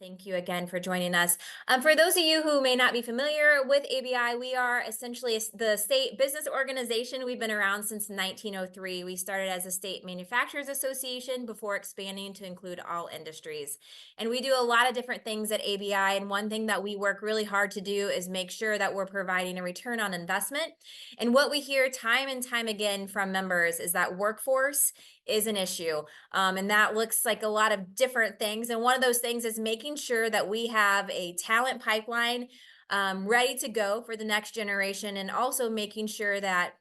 Thank you again for joining us. For those of you who may not be familiar with ABI, we are essentially the state business organization. We've been around since 1903. We started as a state manufacturers association before expanding to include all industries. And we do a lot of different things at ABI. And one thing that we work really hard to do is make sure that we're providing a return on investment. And what we hear time and time again from members is that workforce is an issue. And that looks like a lot of different things. And one of those things is making sure that we have a talent pipeline ready to go for the next generation, and also making sure that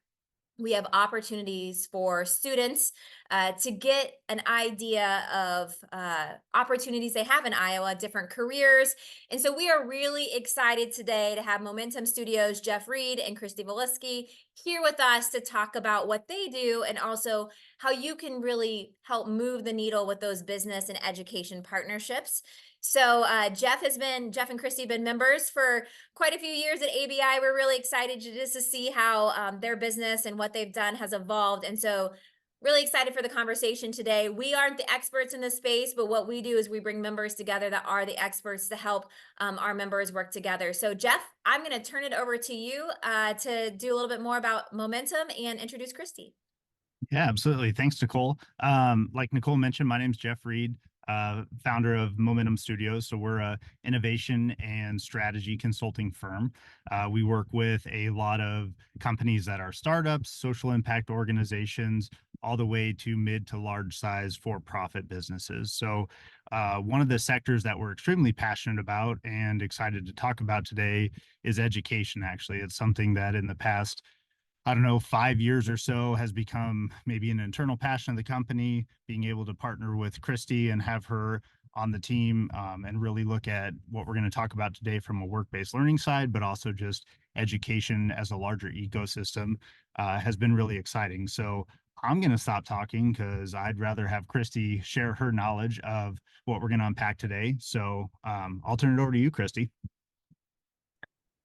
we have opportunities for students to get an idea of opportunities they have in Iowa, different careers. And so we are really excited today to have Momentum Studios, Jeff Reed and Kristy Volesky here with us to talk about what they do and also how you can really help move the needle with those business and education partnerships. So Jeff and Kristy have been members for quite a few years at ABI. We're really excited to see how their business and what they've done has evolved. And so really excited for the conversation today. We aren't the experts in this space, but what we do is we bring members together that are the experts to help our members work together. So Jeff, I'm going to turn it over to you to do a little bit more about Momentum and introduce Kristy. Yeah, absolutely. Thanks, Nicole. Like Nicole mentioned, my name's Jeff Reed, founder of Momentum Studios. So we're a innovation and strategy consulting firm. We work with a lot of companies that are startups, social impact organizations, all the way to mid to large size for-profit businesses. So one of the sectors that we're extremely passionate about and excited to talk about today is education. Actually, it's something that in the past, I don't know, 5 years or so has become maybe an internal passion of the company. Being able to partner with Kristy and have her on the team and really look at what we're going to talk about today from a work-based learning side, but also just education as a larger ecosystem has been really exciting. So I'm going to stop talking because I'd rather have Kristy share her knowledge of what we're going to unpack today. So I'll turn it over to you, Kristy.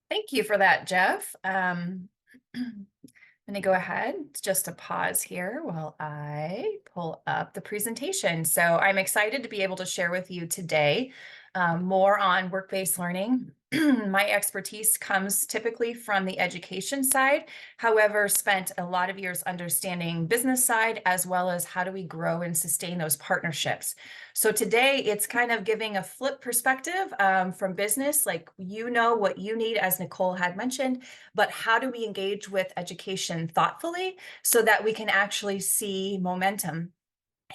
Thank you for that, Jeff. I'm going to go ahead, just a pause here while I pull up the presentation. So I'm excited to be able to share with you today more on work-based learning. My expertise comes typically from the education side, however, spent a lot of years understanding business side, as well as how do we grow and sustain those partnerships. So today it's kind of giving a flip perspective from business, like you know what you need, as Nicole had mentioned, but how do we engage with education thoughtfully so that we can actually see momentum?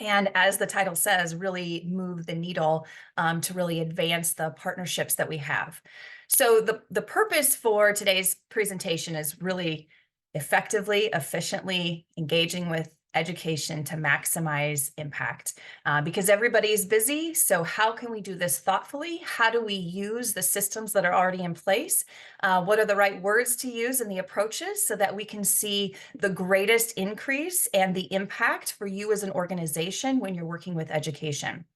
And as the title says, really move the needle to really advance the partnerships that we have. So the purpose for today's presentation is really effectively, efficiently engaging with education to maximize impact because everybody's busy. So how can we do this thoughtfully? How do we use the systems that are already in place? What are the right words to use and the approaches so that we can see the greatest increase and the impact for you as an organization when you're working with education?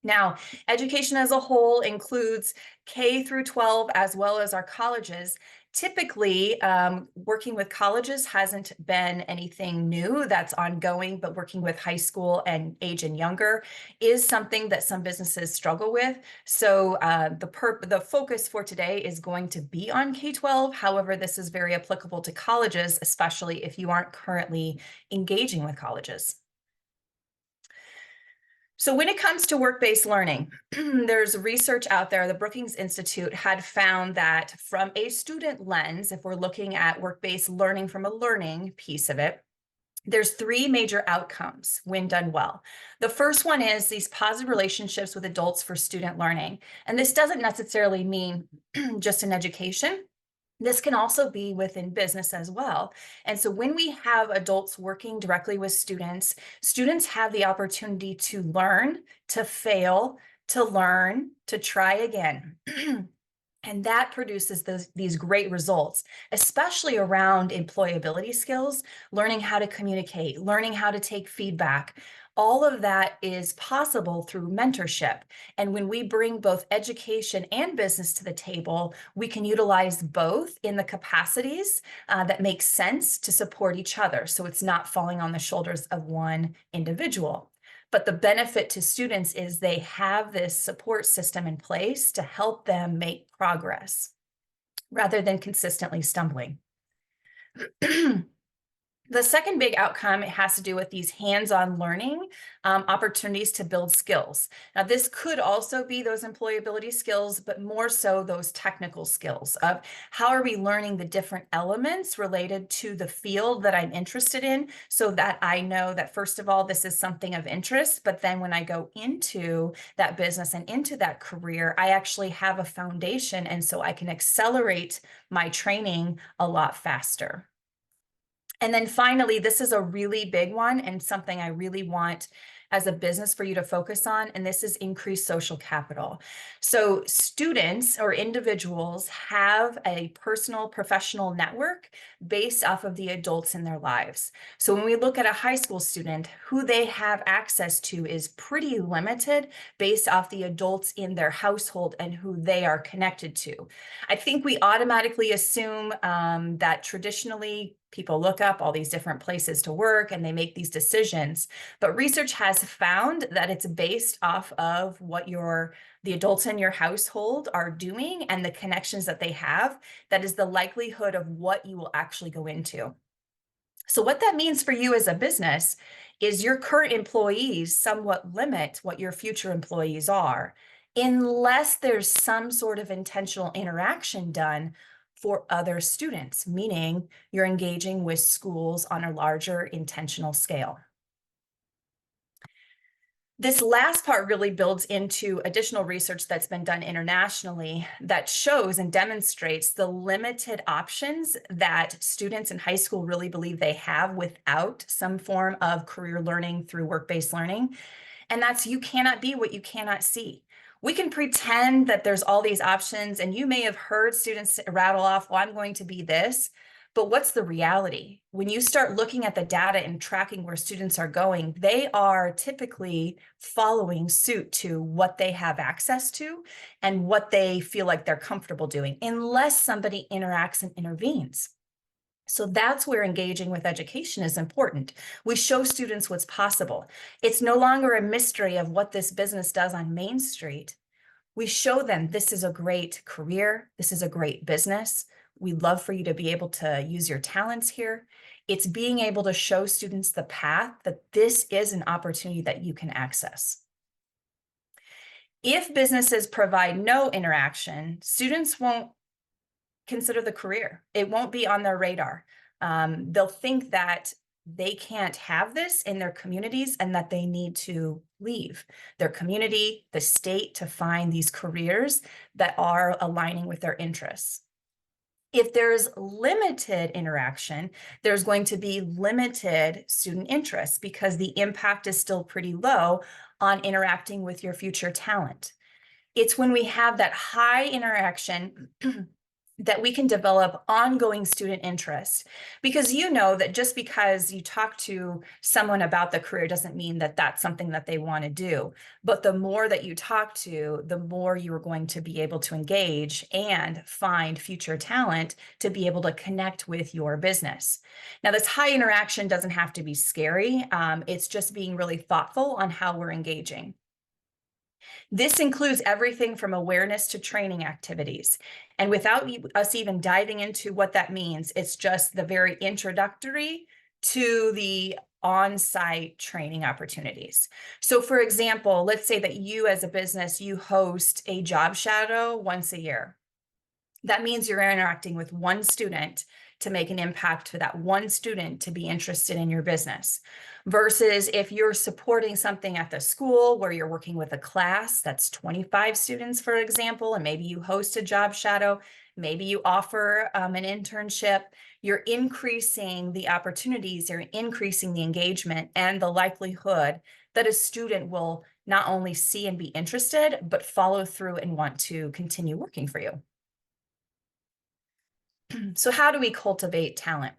Now, education as a whole includes K through 12, as well as our colleges. Typically, working with colleges hasn't been anything new, that's ongoing, but working with high school and age and younger is something that some businesses struggle with. So the focus for today is going to be on K-12. However, this is very applicable to colleges, especially if you aren't currently engaging with colleges. So when it comes to work-based learning, there's research out there. The Brookings Institute had found that from a student lens, if we're looking at work-based learning from a learning piece of it, there's three major outcomes when done well. The first one is these positive relationships with adults for student learning. And this doesn't necessarily mean just in education. This can also be within business as well. And so when we have adults working directly with students, students have the opportunity to learn, to fail, to learn, to try again. And that produces these great results, especially around employability skills, learning how to communicate, learning how to take feedback. All of that is possible through mentorship. And when we bring both education and business to the table, we can utilize both in the capacities that make sense to support each other. So it's not falling on the shoulders of one individual. But the benefit to students is they have this support system in place to help them make progress rather than consistently stumbling. The second big outcome, it has to do with these hands-on learning opportunities to build skills. Now, this could also be those employability skills, but more so those technical skills of how are we learning the different elements related to the field that I'm interested in, so that I know that, first of all, this is something of interest, but then when I go into that business and into that career, I actually have a foundation, and so I can accelerate my training a lot faster. And then finally, this is a really big one and something I really want as a business for you to focus on, and this is increased social capital. So students or individuals have a personal professional network based off of the adults in their lives. So when we look at a high school student, who they have access to is pretty limited based off the adults in their household and who they are connected to. I think we automatically assume that traditionally people look up all these different places to work and they make these decisions, but research has found that it's based off of what the adults in your household are doing and the connections that they have. That is the likelihood of what you will actually go into. So what that means for you as a business is your current employees somewhat limit what your future employees are, unless there's some sort of intentional interaction done for other students, meaning you're engaging with schools on a larger intentional scale. This last part really builds into additional research that's been done internationally that shows and demonstrates the limited options that students in high school really believe they have without some form of career learning through work-based learning. And that's, you cannot be what you cannot see. We can pretend that there's all these options, and you may have heard students rattle off, well, I'm going to be this. But what's the reality? When you start looking at the data and tracking where students are going, they are typically following suit to what they have access to and what they feel like they're comfortable doing, unless somebody interacts and intervenes. So that's where engaging with education is important. We show students what's possible. It's no longer a mystery of what this business does on Main Street. We show them this is a great career. This is a great business. We'd love for you to be able to use your talents here. It's being able to show students the path that this is an opportunity that you can access. If businesses provide no interaction, students won't consider the career. It won't be on their radar. They'll think that they can't have this in their communities and that they need to leave their community, the state, to find these careers that are aligning with their interests. If there's limited interaction, there's going to be limited student interest because the impact is still pretty low on interacting with your future talent. It's when we have that high interaction that we can develop ongoing student interest, because you know that just because you talk to someone about the career doesn't mean that that's something that they want to do. But the more that you talk to, the more you're going to be able to engage and find future talent to be able to connect with your business. Now, this high interaction doesn't have to be scary. It's just being really thoughtful on how we're engaging. This includes everything from awareness to training activities. And without us even diving into what that means, it's just the very introductory to the on-site training opportunities. So for example, let's say that you as a business, you host a job shadow once a year. That means you're interacting with one student to make an impact for that one student to be interested in your business. Versus if you're supporting something at the school where you're working with a class that's 25 students, for example, and maybe you host a job shadow, maybe you offer an internship, you're increasing the opportunities, you're increasing the engagement and the likelihood that a student will not only see and be interested, but follow through and want to continue working for you. So how do we cultivate talent?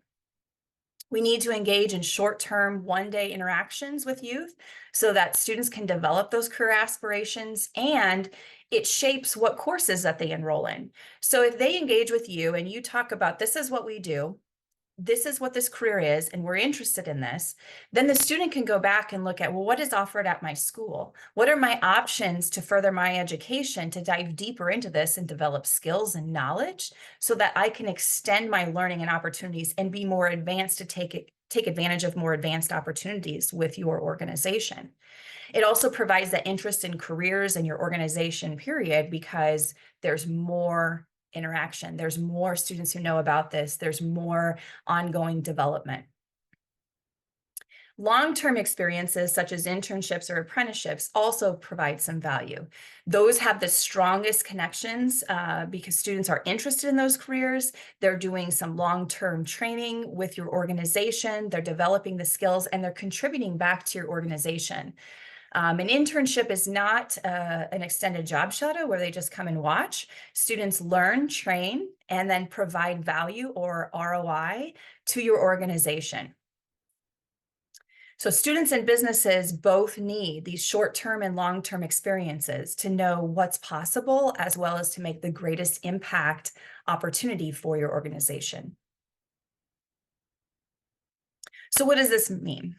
We need to engage in short-term, one-day interactions with youth so that students can develop those career aspirations, and it shapes what courses that they enroll in. So if they engage with you and you talk about, this is what we do, this is what this career is, and we're interested in this, then the student can go back and look at, well, what is offered at my school? What are my options to further my education, to dive deeper into this and develop skills and knowledge so that I can extend my learning and opportunities and be more advanced to take advantage of more advanced opportunities with your organization. It also provides that interest in careers in your organization, period, because there's more interaction. There's more students who know about this. There's more ongoing development. Long-term experiences such as internships or apprenticeships also provide some value. Those have the strongest connections because students are interested in those careers. They're doing some long-term training with your organization. They're developing the skills and they're contributing back to your organization. An internship is not an extended job shadow where they just come and watch. Students learn, train, and then provide value or ROI to your organization. So students and businesses both need these short-term and long-term experiences to know what's possible, as well as to make the greatest impact opportunity for your organization. So what does this mean?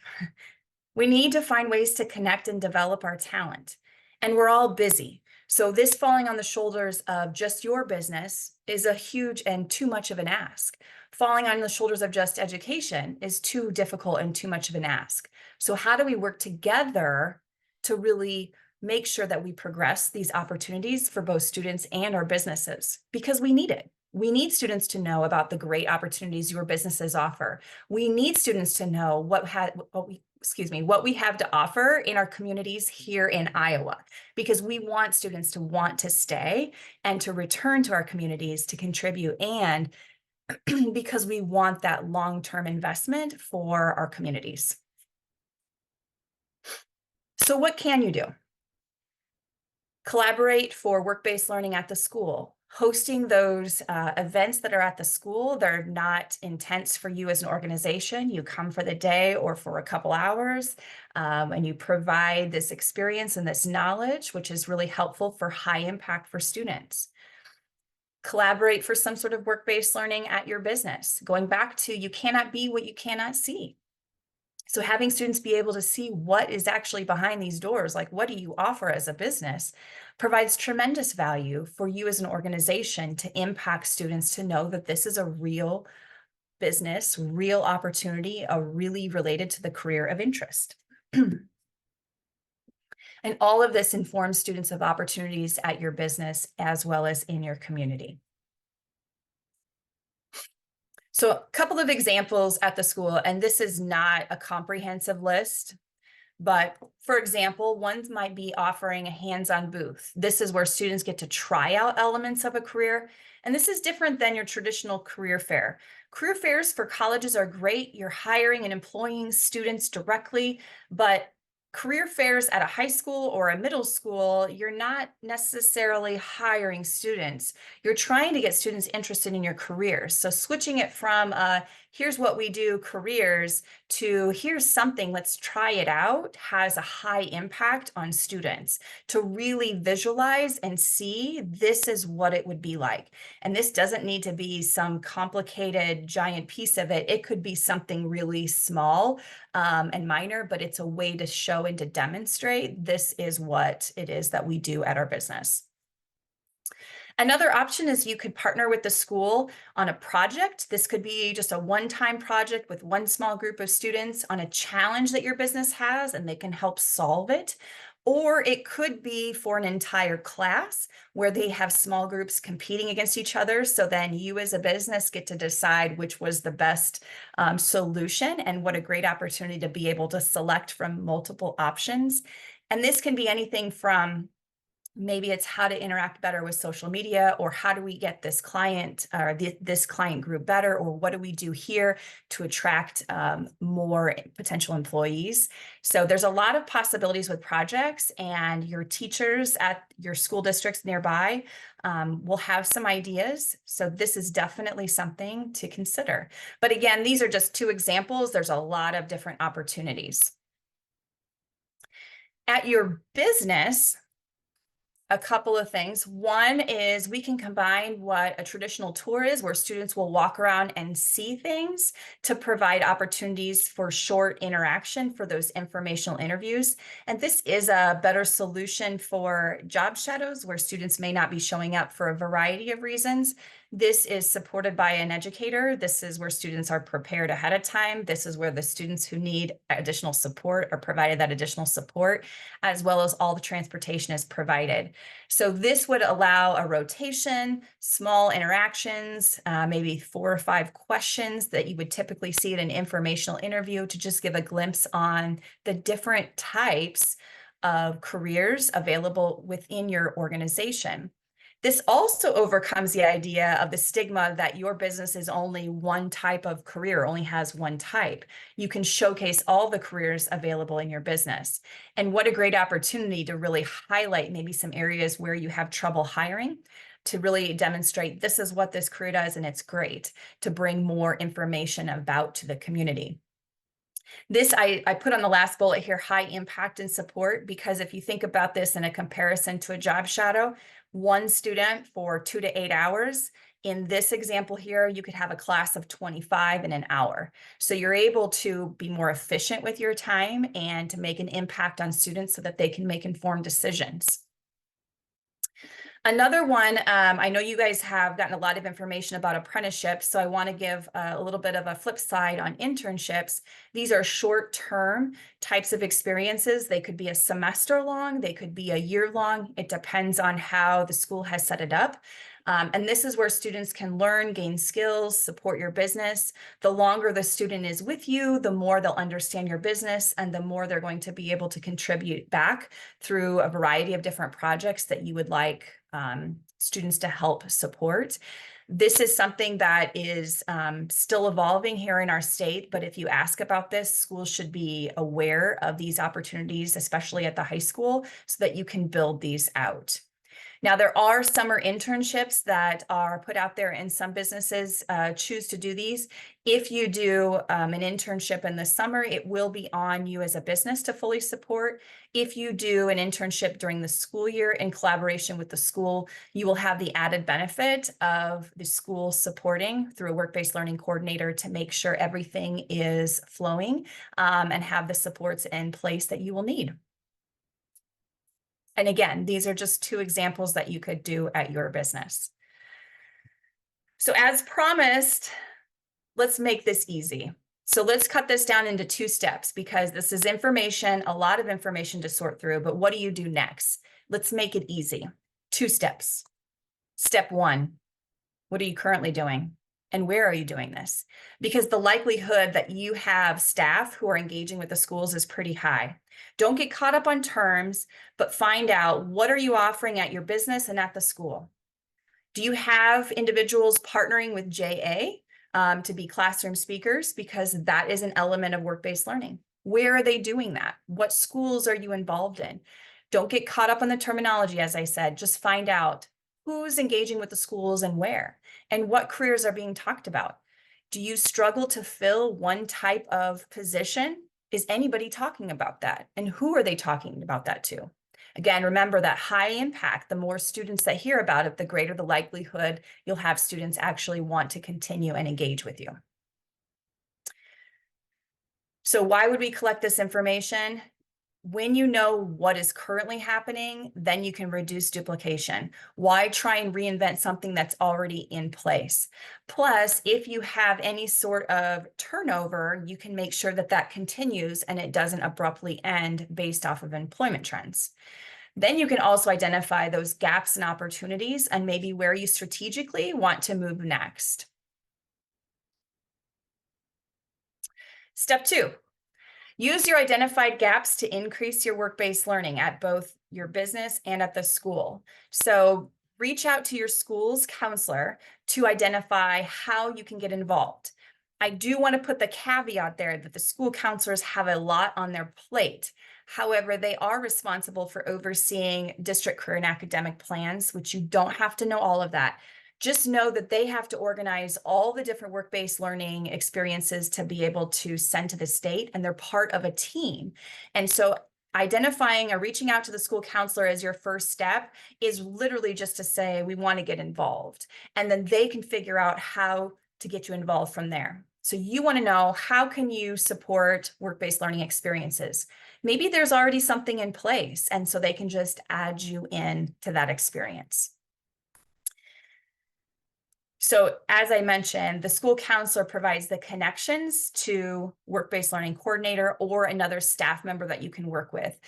We need to find ways to connect and develop our talent, and we're all busy. So this falling on the shoulders of just your business is a huge and too much of an ask. Falling on the shoulders of just education is too difficult and too much of an ask. So how do we work together to really make sure that we progress these opportunities for both students and our businesses? Because we need it. We need students to know about the great opportunities your businesses offer. We need students to know what we have to offer in our communities here in Iowa, because we want students to want to stay and to return to our communities to contribute, and because we want that long-term investment for our communities. So what can you do? Collaborate for work-based learning at the school. Hosting those events that are at the school, they're not intense for you as an organization. You come for the day or for a couple hours, and you provide this experience and this knowledge, which is really helpful for high impact for students. Collaborate for some sort of work-based learning at your business. Going back to, you cannot be what you cannot see. So having students be able to see what is actually behind these doors, like what do you offer as a business, provides tremendous value for you as an organization to impact students to know that this is a real business, real opportunity, really related to the career of interest. And all of this informs students of opportunities at your business as well as in your community. So a couple of examples at the school, and this is not a comprehensive list, but for example, one might be offering a hands-on booth. This is where students get to try out elements of a career, and this is different than your traditional career fair. Career fairs for colleges are great. You're hiring and employing students directly, but career fairs at a high school or a middle school, you're not necessarily hiring students. You're trying to get students interested in your careers. So switching it from here's what we do careers to here's something, let's try it out, has a high impact on students to really visualize and see this is what it would be like. And this doesn't need to be some complicated giant piece of it. It could be something really small and minor, but it's a way to show and to demonstrate this is what it is that we do at our business. Another option is you could partner with the school on a project. This could be just a one-time project with one small group of students on a challenge that your business has, and they can help solve it. Or it could be for an entire class where they have small groups competing against each other. So then you as a business get to decide which was the best solution, and what a great opportunity to be able to select from multiple options. And this can be anything from maybe it's how to interact better with social media, or how do we get this client or this client group better, or what do we do here to attract more potential employees. So there's a lot of possibilities with projects, and your teachers at your school districts nearby will have some ideas. So this is definitely something to consider. But again, these are just two examples. There's a lot of different opportunities. At your business, a couple of things. One is we can combine what a traditional tour is, where students will walk around and see things, to provide opportunities for short interaction for those informational interviews. And this is a better solution for job shadows where students may not be showing up for a variety of reasons. This is supported by an educator. This is where students are prepared ahead of time. This is where the students who need additional support are provided that additional support, as well as all the transportation is provided. So this would allow a rotation, small interactions, maybe 4 or 5 questions that you would typically see in an informational interview, to just give a glimpse on the different types of careers available within your organization. This also overcomes the idea of the stigma that your business is only one type of career, only has one type. You can showcase all the careers available in your business. And what a great opportunity to really highlight maybe some areas where you have trouble hiring, to really demonstrate this is what this career does and it's great, to bring more information about to the community. This I put on the last bullet here, high impact and support, because if you think about this in a comparison to a job shadow, one student for 2 to 8 hours. In this example here, you could have a class of 25 in an hour. So you're able to be more efficient with your time and to make an impact on students so that they can make informed decisions. Another one, I know you guys have gotten a lot of information about apprenticeships, so I want to give a little bit of a flip side on internships. These are short-term types of experiences. They could be a semester long, they could be a year long. It depends on how the school has set it up. And this is where students can learn, gain skills, support your business. The longer the student is with you, the more they'll understand your business and the more they're going to be able to contribute back through a variety of different projects that you would like students to help support. This is something that is still evolving here in our state, but if you ask about this, schools should be aware of these opportunities, especially at the high school, so that you can build these out. Now, there are summer internships that are put out there, and some businesses choose to do these. If you do an internship in the summer, it will be on you as a business to fully support. If you do an internship during the school year in collaboration with the school, you will have the added benefit of the school supporting through a work-based learning coordinator to make sure everything is flowing and have the supports in place that you will need. And again, these are just 2 examples that you could do at your business. So as promised, let's make this easy. So let's cut this down into 2 steps, because this is information, a lot of information to sort through, but what do you do next? Let's make it easy. 2 steps. Step 1, what are you currently doing? And where are you doing this? Because the likelihood that you have staff who are engaging with the schools is pretty high. Don't get caught up on terms, but find out, what are you offering at your business and at the school? Do you have individuals partnering with JA to be classroom speakers? Because that is an element of work-based learning. Where are they doing that? What schools are you involved in? Don't get caught up on the terminology, as I said. Just find out who's engaging with the schools and where, and what careers are being talked about. Do you struggle to fill one type of position? Is anybody talking about that? And who are they talking about that to? Again, remember that high impact, the more students that hear about it, the greater the likelihood you'll have students actually want to continue and engage with you. So why would we collect this information? When you know what is currently happening, then you can reduce duplication. Why try and reinvent something that's already in place? Plus, if you have any sort of turnover, you can make sure that that continues and it doesn't abruptly end based off of employment trends. Then you can also identify those gaps and opportunities and maybe where you strategically want to move next. Step 2. Use your identified gaps to increase your work-based learning at both your business and at the school. So reach out to your school's counselor to identify how you can get involved. I do want to put the caveat there that the school counselors have a lot on their plate. However, they are responsible for overseeing district career and academic plans, which you don't have to know all of that. Just know that they have to organize all the different work-based learning experiences to be able to send to the state, and they're part of a team. And so Identifying or reaching out to the school counselor as your first step is literally just to say, we want to get involved. And then they can figure out how to get you involved from there. So you want to know, how can you support work-based learning experiences? Maybe there's already something in place, and so they can just add you in to that experience. So as I mentioned, the school counselor provides the connections to work-based learning coordinator or another staff member that you can work with.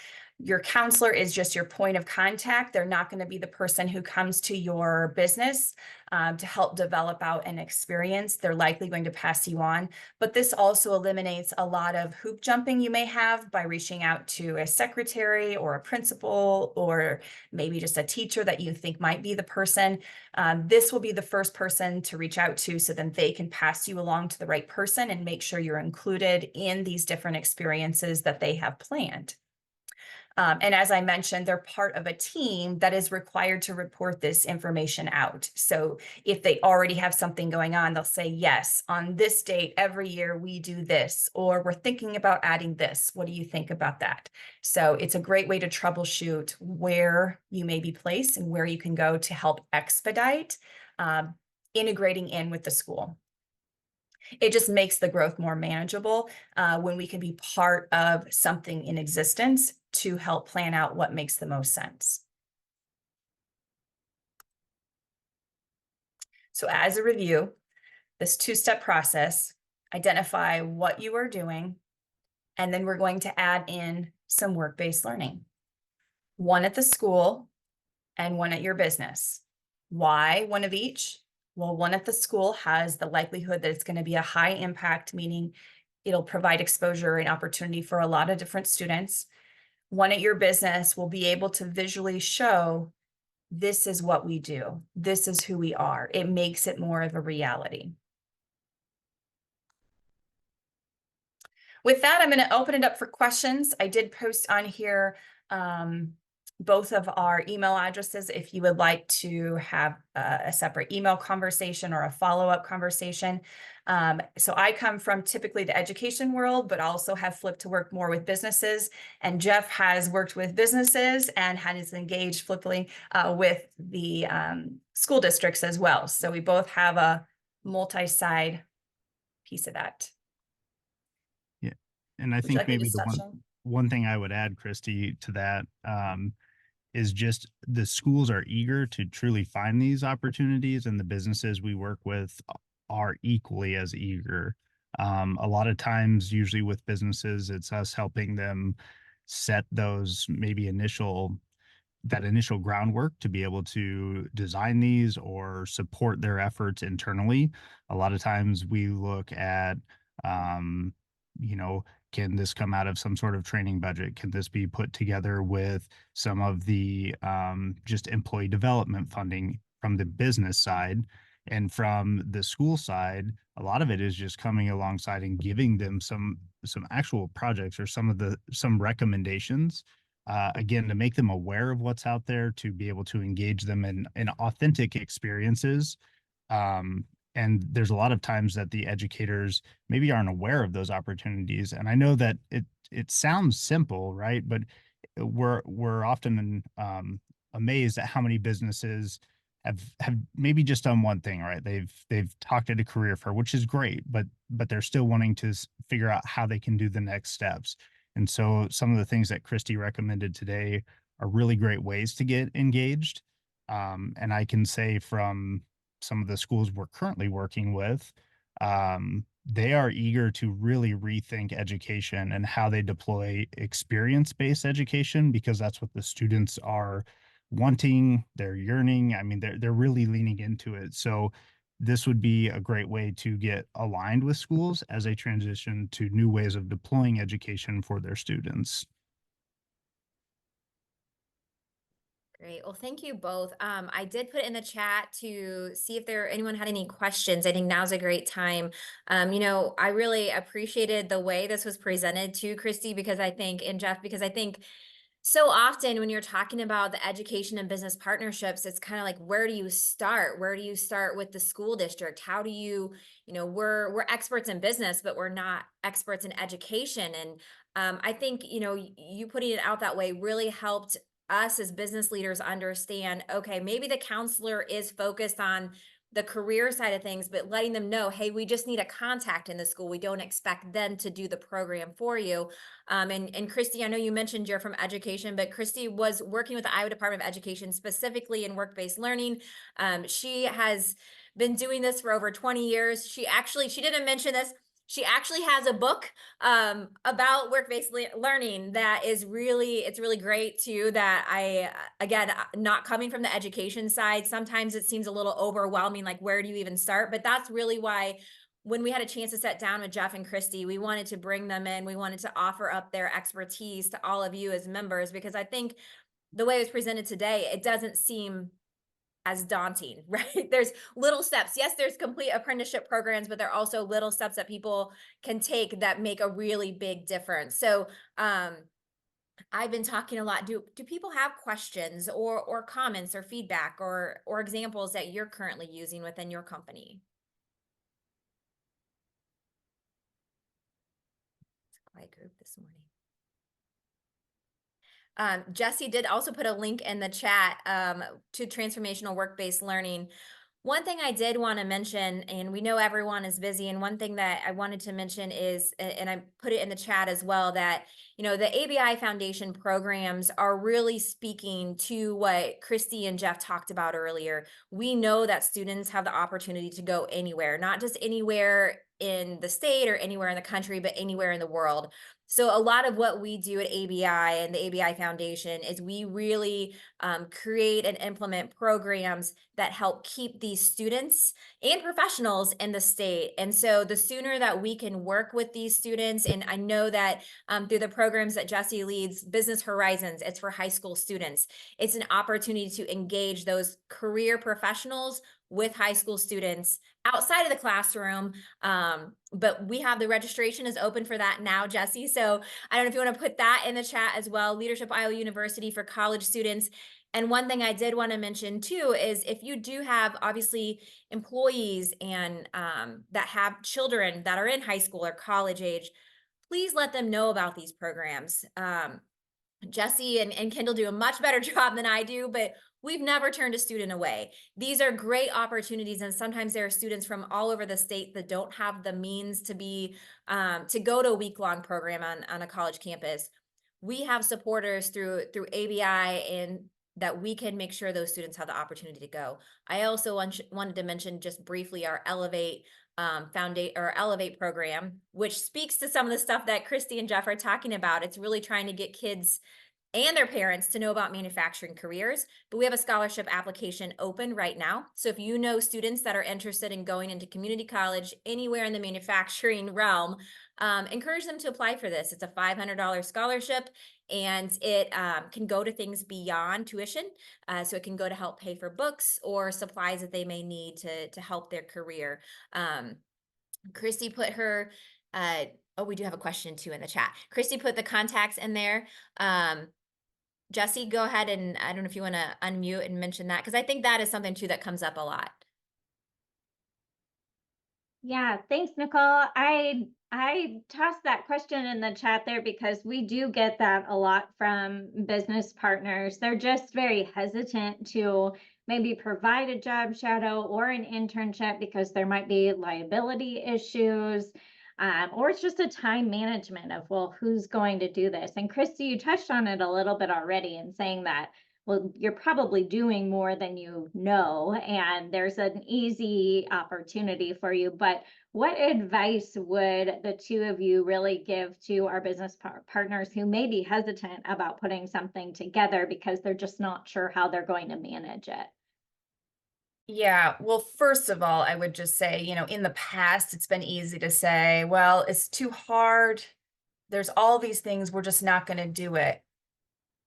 Your counselor is just your point of contact. They're not going to be the person who comes to your business to help develop out an experience. They're likely going to pass you on. But this also eliminates a lot of hoop jumping you may have by reaching out to a secretary or a principal, or maybe just a teacher that you think might be the person. This will be the first person to reach out to, so then they can pass you along to the right person and make sure you're included in these different experiences that they have planned. And as I mentioned, they're part of a team that is required to report this information out. So if they already have something going on, they'll say, yes, on this date every year we do this, or we're thinking about adding this. What do you think about that? So it's a great way to troubleshoot where you may be placed and where you can go to help expedite integrating in with the school. It just makes the growth more manageable when we can be part of something in existence to help plan out what makes the most sense. So as a review, this two-step process: identify what you are doing, and then we're going to add in some work-based learning. One at the school and one at your business. Why one of each? Well, one at the school has the likelihood that it's going to be a high impact, meaning it'll provide exposure and opportunity for a lot of different students. One at your business will be able to visually show, this is what we do. This is who we are. It makes it more of a reality. With that, I'm going to open it up for questions. I did post on here both of our email addresses if you would like to have a separate email conversation or a follow-up conversation. So I come from typically the education world, but also have flipped to work more with businesses. And Jeff has worked with businesses and has engaged flippantly with the school districts as well. So we both have a multi-side piece of that. Yeah. And I Would you think like me to maybe the stop sharing? one thing I would add, Kristy, to that is just the schools are eager to truly find these opportunities, and the businesses we work with are equally as eager. A lot of times, usually with businesses, it's us helping them set those maybe initial groundwork to be able to design these or support their efforts internally. A lot of times we look at, you know, can this come out of some sort of training budget? Can this be put together with some of the just employee development funding from the business side? And from the school side, a lot of it is just coming alongside and giving them some actual projects or some recommendations, again, to make them aware of what's out there, to be able to engage them in authentic experiences. And there's a lot of times that the educators maybe aren't aware of those opportunities. And I know that it sounds simple, right? But we're often amazed at how many businesses have maybe just done one thing, right? They've talked at a career fair, which is great, but they're still wanting to figure out how they can do the next steps. And so some of the things that Kristy recommended today are really great ways to get engaged. And I can say from some of the schools we're currently working with, they are eager to really rethink education and how they deploy experience-based education, because that's what the students are wanting, they're yearning. I mean, they're really leaning into it. So this would be a great way to get aligned with schools as they transition to new ways of deploying education for their students. Great. Well, thank you both. I did put it in the chat to see if anyone had any questions. I think now's a great time. I really appreciated the way this was presented to Kristy, because I think, and Jeff, because I think so often when you're talking about the education and business partnerships, it's kind of like, where do you start? Where do you start with the school district? How do you, we're experts in business, but we're not experts in education. And I think, you putting it out that way really helped us as business leaders understand, okay, maybe the counselor is focused on the career side of things, but letting them know, hey, we just need a contact in the school. We don't expect them to do the program for you. And Kristy, I know you mentioned you're from education, but Kristy was working with the Iowa Department of Education, specifically in work-based learning. She has been doing this for over 20 years. She didn't mention this. She actually has a book about work-based learning that is it's really great too. That again, not coming from the education side, sometimes it seems a little overwhelming, like where do you even start? But that's really why when we had a chance to sit down with Jeff and Kristy, we wanted to bring them in. We wanted to offer up their expertise to all of you as members, because I think the way it was presented today, it doesn't seem as daunting, right? There's little steps. Yes, there's complete apprenticeship programs, but there are also little steps that people can take that make a really big difference. So I've been talking a lot. Do people have questions or comments or feedback or examples that you're currently using within your company? It's a quiet group this morning. Jesse did also put a link in the chat to transformational work-based learning. One thing I did want to mention, and we know everyone is busy, and one thing that I wanted to mention is, and I put it in the chat as well, that the ABI Foundation programs are really speaking to what Kristy and Jeff talked about earlier. We know that students have the opportunity to go anywhere, not just anywhere in the state or anywhere in the country, but anywhere in the world. So a lot of what we do at ABI and the ABI Foundation is we really create and implement programs that help keep these students and professionals in the state. And so the sooner that we can work with these students, and I know that through the programs that Jesse leads, Business Horizons, it's for high school students. It's an opportunity to engage those career professionals with high school students outside of the classroom. But we have the registration is open for that now, Jesse. So I don't know if you want to put that in the chat as well. Leadership Iowa University for college students. And one thing I did want to mention too is if you do have obviously employees and that have children that are in high school or college age, please let them know about these programs. Jesse and Kendall do a much better job than I do, but we've never turned a student away. These are great opportunities, and sometimes there are students from all over the state that don't have the means to to go to a week-long program on a college campus. We have supporters through ABI, and that we can make sure those students have the opportunity to go. I also wanted to mention just briefly our Elevate Elevate program, which speaks to some of the stuff that Kristy and Jeff are talking about. It's really trying to get kids and their parents to know about manufacturing careers. But we have a scholarship application open right now. So if you know students that are interested in going into community college anywhere in the manufacturing realm, encourage them to apply for this. It's a $500 scholarship, and it can go to things beyond tuition. So it can go to help pay for books or supplies that they may need to help their career. Kristy put her, oh, we do have a question too in the chat. Kristy put the contacts in there. Jesse, go ahead, and I don't know if you want to unmute and mention that, because I think that is something too that comes up a lot. Yeah, thanks, Nicole. I tossed that question in the chat there because we do get that a lot from business partners. They're just very hesitant to maybe provide a job shadow or an internship because there might be liability issues. Or it's just a time management of, well, who's going to do this? And Kristy, you touched on it a little bit already in saying that, well, you're probably doing more than you know, and there's an easy opportunity for you. But what advice would the two of you really give to our business partners who may be hesitant about putting something together because they're just not sure how they're going to manage it? Yeah, well, first of all, I would just say, in the past, it's been easy to say, well, it's too hard. There's all these things, we're just not going to do it.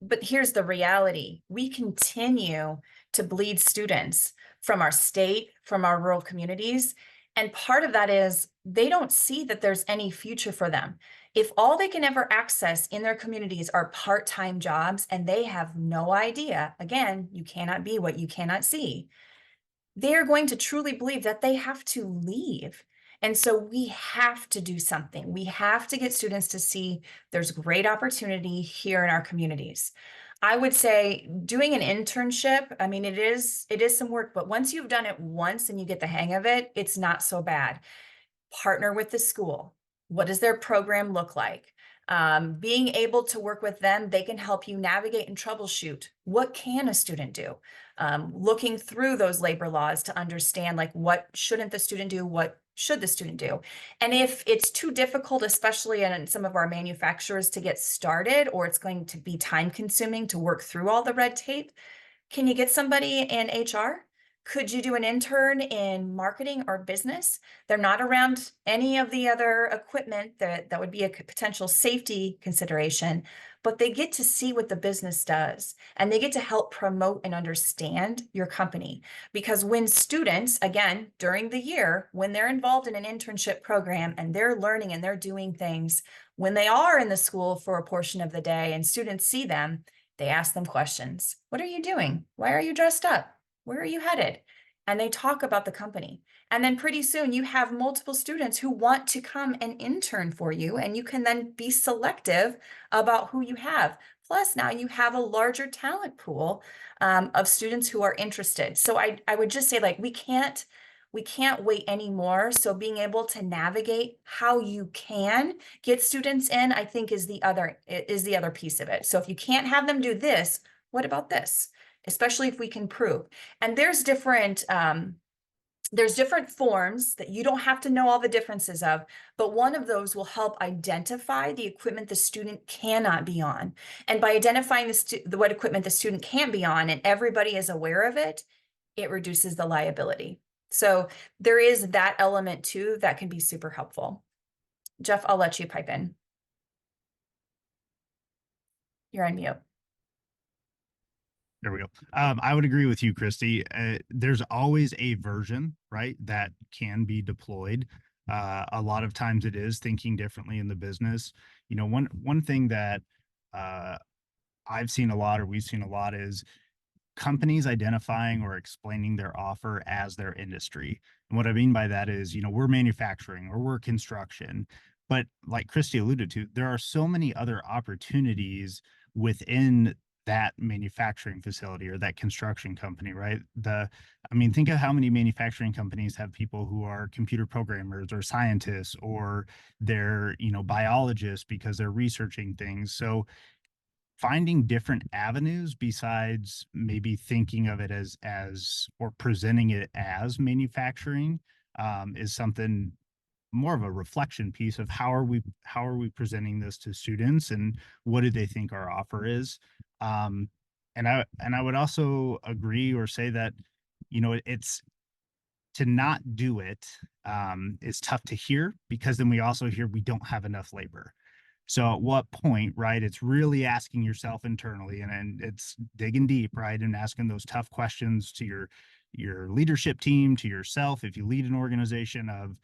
But here's the reality. We continue to bleed students from our state, from our rural communities. And part of that is they don't see that there's any future for them. If all they can ever access in their communities are part-time jobs and they have no idea, again, you cannot be what you cannot see, they're going to truly believe that they have to leave. And so we have to do something. We have to get students to see there's great opportunity here in our communities. I would say doing an internship, I mean, it is some work, but once you've done it once and you get the hang of it, it's not so bad. Partner with the school. What does their program look like? Being able to work with them, they can help you navigate and troubleshoot. What can a student do? Looking through those labor laws to understand, like, what shouldn't the student do? What should the student do? And if it's too difficult, especially in some of our manufacturers, to get started, or it's going to be time consuming to work through all the red tape, can you get somebody in HR? Could you do an intern in marketing or business? They're not around any of the other equipment that would be a potential safety consideration, but they get to see what the business does, and they get to help promote and understand your company. Because when students, again, during the year, when they're involved in an internship program and they're learning and they're doing things, when they are in the school for a portion of the day and students see them, they ask them questions. What are you doing? Why are you dressed up? Where are you headed? And they talk about the company. And then pretty soon you have multiple students who want to come and intern for you, and you can then be selective about who you have. Plus, now you have a larger talent pool of students who are interested. So I would just say, like, we can't wait anymore. So being able to navigate how you can get students in, I think, is the other piece of it. So if you can't have them do this, what about this? Especially if we can prove. And there's different forms that you don't have to know all the differences of, but one of those will help identify the equipment the student cannot be on. And by identifying what equipment the student can't be on, and everybody is aware of it, it reduces the liability. So there is that element too that can be super helpful. Jeff, I'll let you pipe in. You're on mute. There we go. I would agree with you, Kristy. There's always a version, right, that can be deployed. A lot of times it is thinking differently in the business. You know, one thing that I've seen a lot, or we've seen a lot, is companies identifying or explaining their offer as their industry. And what I mean by that is, you know, we're manufacturing or we're construction, but like Kristy alluded to, there are so many other opportunities within that manufacturing facility or that construction company, right? I mean, think of how many manufacturing companies have people who are computer programmers or scientists, or they're, you know, biologists because they're researching things. So finding different avenues besides maybe thinking of it as or presenting it as manufacturing is something more of a reflection piece of how are we presenting this to students, and what do they think our offer is. And I would also agree or say that, you know, it's to not do it is tough to hear, because then we also hear we don't have enough labor. So at what point, right, it's really asking yourself internally, and it's digging deep, right, and asking those tough questions to your leadership team, to yourself, if you lead an organization, of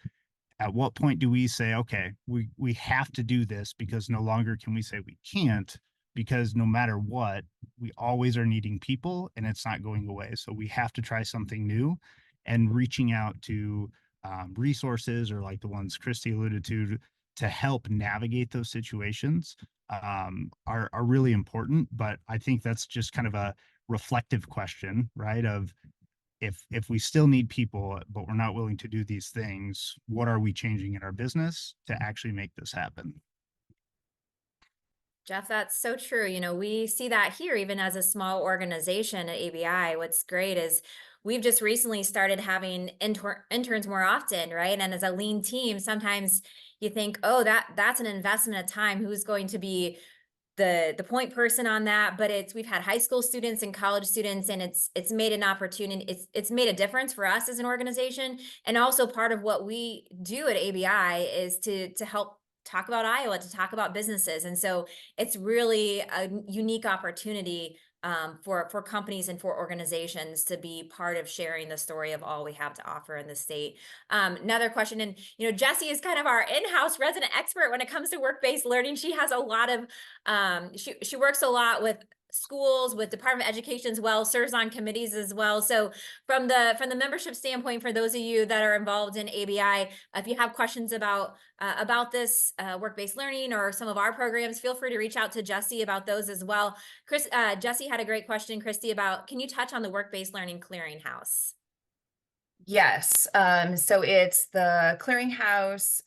at what point do we say, okay, we have to do this, because no longer can we say we can't, because no matter what, we always are needing people and it's not going away. So we have to try something new, and reaching out to resources, or like the ones Kristy alluded to help navigate those situations are really important. But I think that's just kind of a reflective question, right? Of if we still need people, but we're not willing to do these things, what are we changing in our business to actually make this happen? Jeff, that's so true. You know, we see that here, even as a small organization at ABI. What's great is we've just recently started having interns more often, right? And as a lean team, sometimes you think, oh, that's an investment of time. Who's going to be the point person on that? But we've had high school students and college students, and it's made an opportunity. It's made a difference for us as an organization. And also part of what we do at ABI is to help talk about Iowa, to talk about businesses. And so it's really a unique opportunity for companies and for organizations to be part of sharing the story of all we have to offer in the state. Another question, and you know, Jessie is kind of our in-house resident expert when it comes to work-based learning. She has a lot of she works a lot with schools, with Department of Education as well, serves on committees as well. So from the membership standpoint, for those of you that are involved in ABI, if you have questions about this work-based learning or some of our programs, feel free to reach out to Jesse about those as well. Jesse had a great question, Kristy, about, can you touch on the work-based learning clearinghouse? Yes. So it's the clearinghouse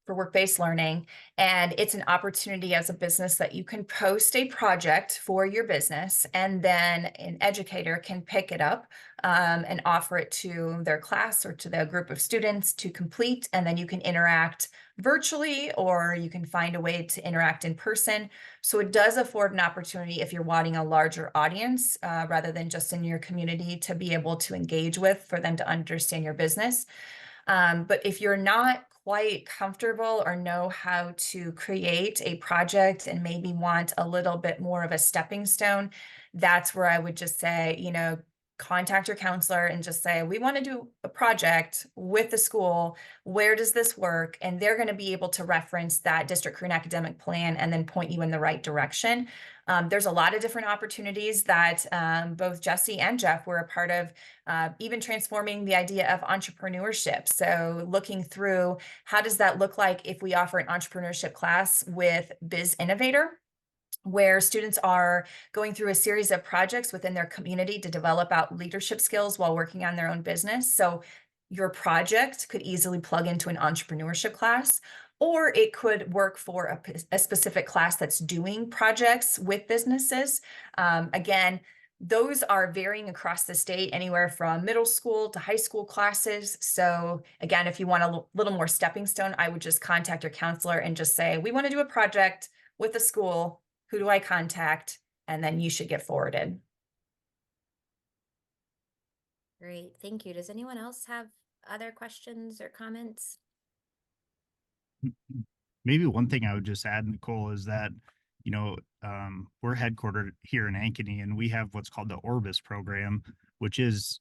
for work-based learning, and it's an opportunity as a business that you can post a project for your business, and then an educator can pick it up and offer it to their class or to the group of students to complete, and then you can interact virtually, or you can find a way to interact in person. So it does afford an opportunity if you're wanting a larger audience rather than just in your community to be able to engage with, for them to understand your business. But if you're not quite comfortable or know how to create a project and maybe want a little bit more of a stepping stone, that's where I would just say, contact your counselor and just say, we want to do a project with the school. Where does this work? And they're going to be able to reference that district career and academic plan and then point you in the right direction. There's a lot of different opportunities that both Jesse and Jeff were a part of, even transforming the idea of entrepreneurship. So looking through, how does that look like if we offer an entrepreneurship class with Biz Innovator, where students are going through a series of projects within their community to develop out leadership skills while working on their own business. So your project could easily plug into an entrepreneurship class, or it could work for a specific class that's doing projects with businesses. Again, those are varying across the state, anywhere from middle school to high school classes. So again, if you want a little more stepping stone, I would just contact your counselor and just say, we want to do a project with the school. Who do I contact? And then you should get forwarded. Great, thank you. Does anyone else have other questions or comments? Maybe one thing I would just add, Nicole, is that, we're headquartered here in Ankeny, and we have what's called the Orbis program, which is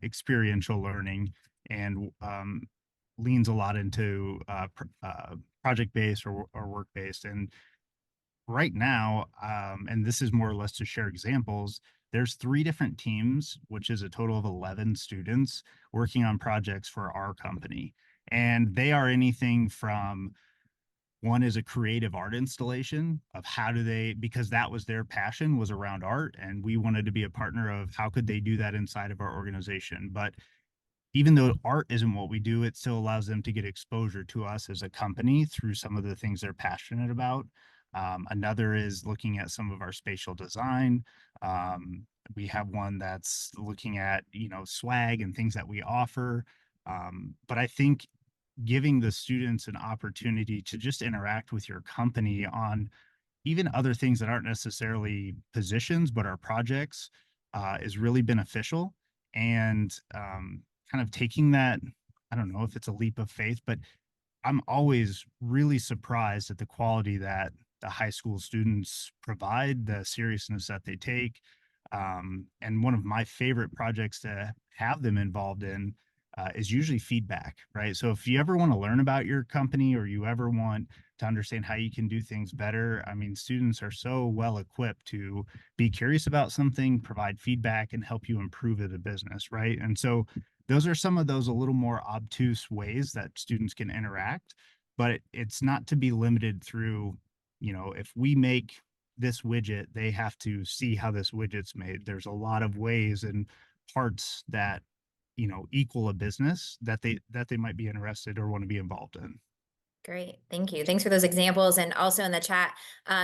experiential learning and leans a lot into project-based or work-based. And right now, and this is more or less to share examples, there's 3 different teams, which is a total of 11 students working on projects for our company. And they are anything from, one is a creative art installation of how do they, because that was their passion, was around art, and we wanted to be a partner of how could they do that inside of our organization. But even though art isn't what we do, it still allows them to get exposure to us as a company through some of the things they're passionate about. Another is looking at some of our spatial design. We have one that's looking at, swag and things that we offer. But I think giving the students an opportunity to just interact with your company on even other things that aren't necessarily positions, but are projects, is really beneficial. And kind of taking that, I don't know if it's a leap of faith, but I'm always really surprised at the quality that the high school students provide, the seriousness that they take. And one of my favorite projects to have them involved in is usually feedback, right? So if you ever want to learn about your company, or you ever want to understand how you can do things better, I mean, students are so well equipped to be curious about something, provide feedback, and help you improve as a business, right? And so those are some of those a little more obtuse ways that students can interact, but it's not to be limited through, if we make this widget, they have to see how this widget's made. There's a lot of ways and parts that, equal a business that they might be interested or want to be involved in. Great, thank you. Thanks for those examples. And also in the chat,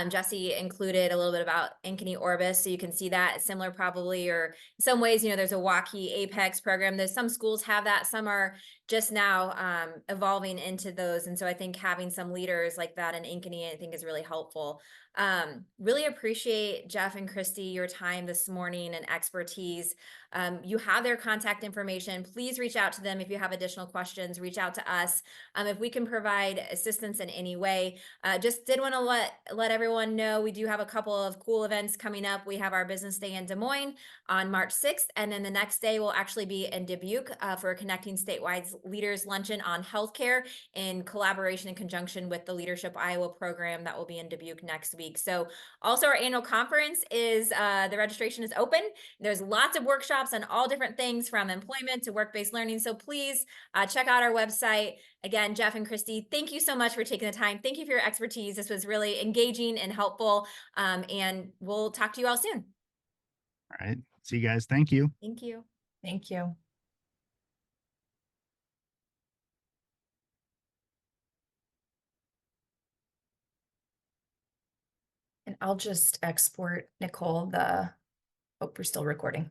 Jesse included a little bit about Ankeny Orbis, so you can see that similar probably, or in some ways, there's a Waukee Apex program. There's some schools have that, some are just now evolving into those. And so I think having some leaders like that in Ankeny, I think is really helpful. Really appreciate Jeff and Kristy, your time this morning and expertise. You have their contact information. Please reach out to them if you have additional questions. Reach out to us if we can provide assistance in any way. Just did want to let everyone know we do have a couple of cool events coming up. We have our Business Day in Des Moines on March 6th, and then the next day will actually be in Dubuque for a Connecting Statewide Leaders Luncheon on healthcare, in collaboration in conjunction with the Leadership Iowa program that will be in Dubuque next week. week. So also our annual conference is, the registration is open. There's lots of workshops on all different things from employment to work-based learning. So please check out our website. Again, Jeff and Kristy, thank you so much for taking the time. Thank you for your expertise. This was really engaging and helpful. And we'll talk to you all soon. All right. See you guys. Thank you. Thank you. Thank you. And I'll just export Nicole oh, we're still recording.